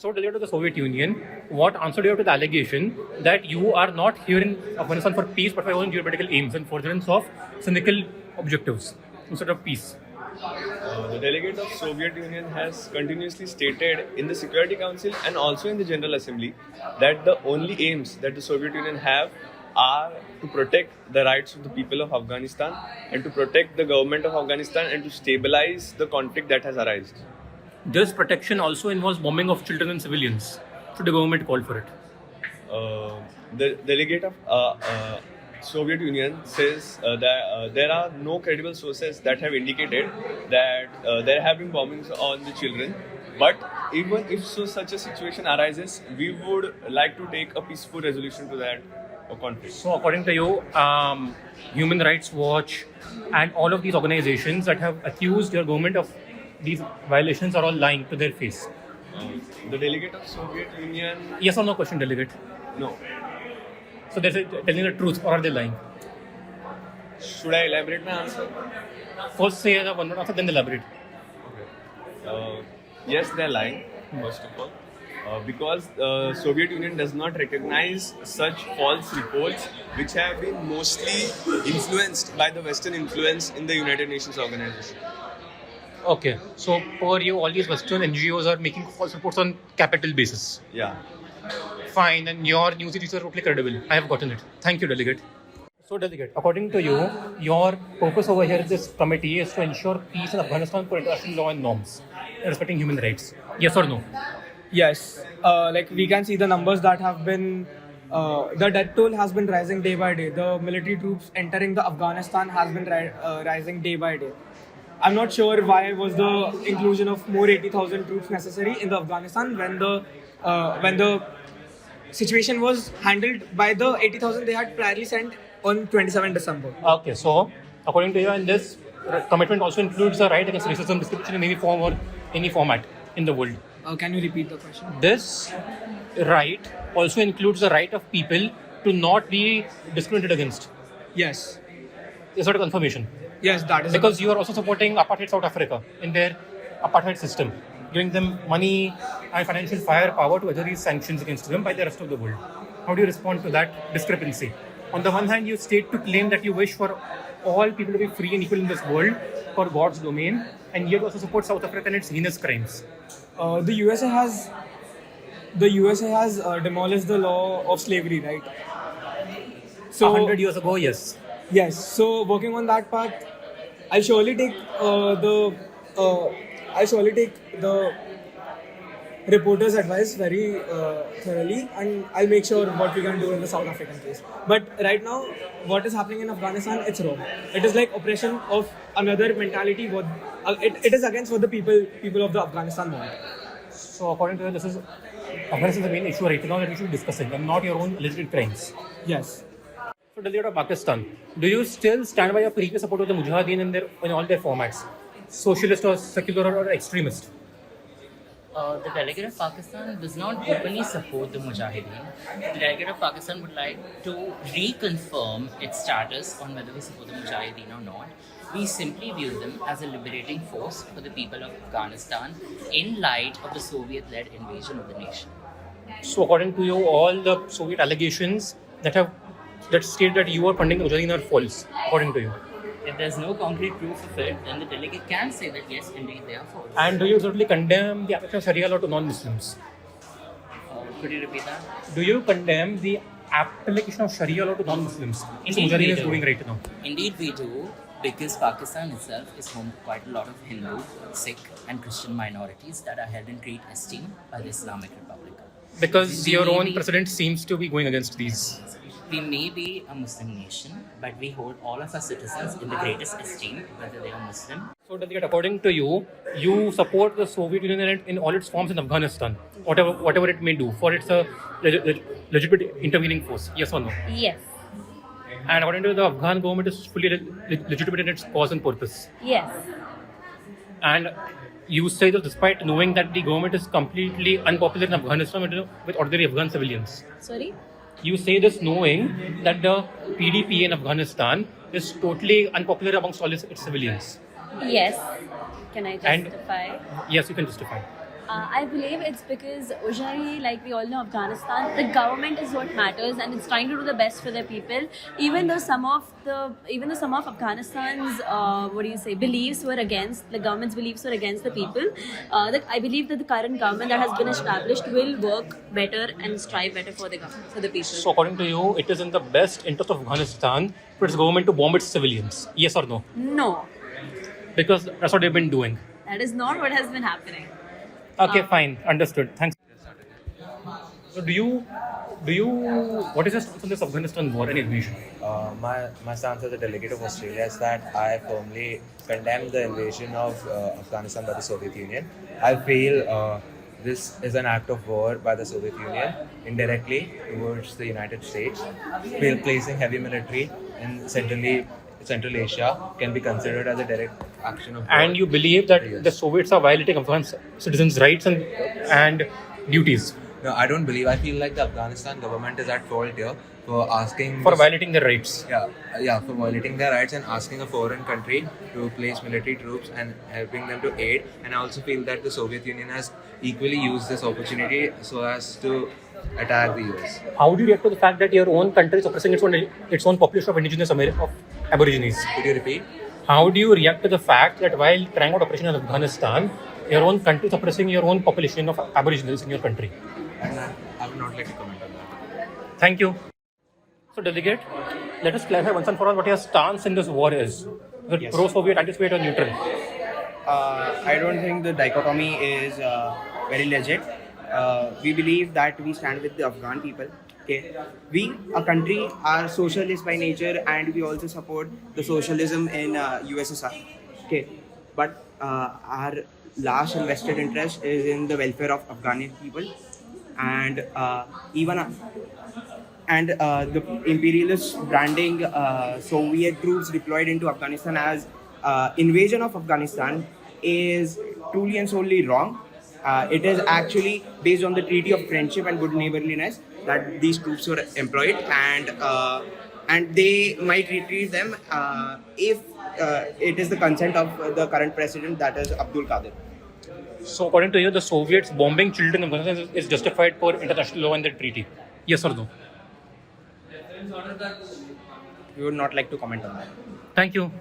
So, delegate of the Soviet Union, what answer do you have to the allegation that you are not here in Afghanistan for peace but for your own geopolitical aims and furtherance of cynical objectives instead of peace? The delegate of Soviet Union has continuously stated in the Security Council and also in the General Assembly that the only aims that the Soviet Union have are to protect the rights of the people of Afghanistan and to protect the government of Afghanistan and to stabilize the conflict that has arisen. This protection also involves bombing of children and civilians. Should the government call for it? The delegate of Soviet Union says that there are no credible sources that have indicated that there have been bombings on the children. But even if such a situation arises, we would like to take a peaceful resolution to that conflict. So, according to you, Human Rights Watch and all of these organizations that have accused your government of these violations are all lying to their face. The delegate of Soviet Union... Yes or no question, delegate? No. So they're telling the truth or are they lying? Should I elaborate my answer? First say the one word answer, then elaborate. Okay. Yes, they're lying, first of all. Because Soviet Union does not recognize such false reports which have been mostly influenced by the Western influence in the United Nations organization. Okay, so per you, all these Western NGOs are making false reports on capital basis. Yeah. Fine, and your news is totally credible. I have gotten it. Thank you, delegate. So, delegate, according to you, your purpose over here in this committee is to ensure peace in Afghanistan for international law and norms, respecting human rights. Yes or no? Yes. Like we can see the numbers that have been, the death toll has been rising day by day. The military troops entering the Afghanistan has been rising day by day. I'm not sure why was the inclusion of more 80,000 troops necessary in the Afghanistan when the situation was handled by the 80,000 they had priorly sent on 27 December. Okay, so according to you, and this commitment also includes the right against racism, discrimination in any form or any format in the world. Can you repeat the question? This right also includes the right of people to not be discriminated against. Yes. Is that a confirmation? Yes, that is because you are also supporting apartheid South Africa in their apartheid system, giving them money and financial firepower to adhere these sanctions against them by the rest of the world. How do you respond to that discrepancy? On the one hand, you state to claim that you wish for all people to be free and equal in this world for God's domain, and yet also support South Africa and its heinous crimes. The USA has demolished the law of slavery, right? So 100 years ago, yes. Yes. So working on that part, I'll surely take the reporter's advice very thoroughly, and I'll make sure what we can do in the South African case. But right now, what is happening in Afghanistan, it's wrong. It is like oppression of another mentality. What it is against what the people of the Afghanistan want. So according to you, this is Afghanistan is the main issue right now that we should be discussing, and not your own alleged crimes. Yes. So, delegate of Pakistan, do you still stand by your previous support of the Mujahideen in all their formats, socialist or secular or extremist? The delegate of Pakistan does not openly support the Mujahideen. The delegate of Pakistan would like to reconfirm its status on whether we support the Mujahideen or not. We simply view them as a liberating force for the people of Afghanistan in light of the Soviet-led invasion of the nation. So, according to you, all the Soviet allegations that state that you are funding the Mujahideen are false, according to you. If there's no concrete proof of it, then the delegate can say that yes, indeed, they are false. And do you certainly condemn the application of Sharia law to non-Muslims? Could you repeat that? Do you condemn the application of Sharia law to non-Muslims? Indeed, Mujahideen we is do. doing right now. Indeed, we do, because Pakistan itself is home to quite a lot of Hindu, Sikh, and Christian minorities that are held in great esteem by the Islamic Republic. Because your own president seems to be going against these. We may be a Muslim nation, but we hold all of our citizens in the greatest esteem, whether they are Muslim. So, delegate, according to you, you support the Soviet Union in all its forms in Afghanistan, whatever it may do, for its legitimate intervening force. Yes or no? Yes. And according to you, the Afghan government is fully legitimate in its cause and purpose. Yes. And you say that despite knowing that the government is completely unpopular in Afghanistan with ordinary Afghan civilians. Sorry? You say this knowing that the PDP in Afghanistan is totally unpopular amongst all its civilians. Yes. Can I justify? Yes, you can justify. I believe it's because usually, like we all know, Afghanistan, the government is what matters, and it's trying to do the best for their people. Even though some of Afghanistan's beliefs were against the government's beliefs were against the people. I believe that the current government that has been established will work better and strive better for the people. So, according to you, it is in the best interest of Afghanistan for its government to bomb its civilians? Yes or no? No, Because that's what they've been doing. that is not what has been happening. Okay, fine, understood. Thanks. So, what is your stance on this Afghanistan war and invasion? My stance as a delegate of Australia is that I firmly condemn the invasion of Afghanistan by the Soviet Union. I feel this is an act of war by the Soviet Union indirectly towards the United States. Placing heavy military in Central Asia can be considered as a direct action of war. And you believe that Yes. the Soviets are violating Afghan citizens' rights and duties No, I don't believe. I feel like the Afghanistan government is at fault here for asking for violating their rights. for violating their rights and asking a foreign country to place military troops and helping them to aid. And I also feel that the Soviet Union has equally used this opportunity so as to attack the US. How do you react to the fact that your own country is oppressing its own population of indigenous Aborigines? Could you repeat? How do you react to the fact that while trying out operation in Afghanistan, your own country is oppressing your own population of Aboriginals in your country? And I would not like to comment on that. Thank you. So, Delegate, let us clarify once and for all what your stance in this war is. Is it Yes. pro-Soviet, anti-Soviet, or neutral? I don't think the dichotomy is very legit. We believe that we stand with the Afghan people. Okay, we, a country, are socialist by nature, and we also support the socialism in USSR. Okay, but our last and vested interest is in the welfare of Afghan people, and the imperialist branding Soviet troops deployed into Afghanistan as invasion of Afghanistan is truly and solely wrong. It is actually based on the Treaty of Friendship and Good Neighborliness that these troops were employed, and they might retrieve them if it is the consent of the current president, that is Abdul Qadir. So, according to you, the Soviets bombing children in Afghanistan is justified per international law and the treaty? Yes or no? We would not like to comment on that. Thank you.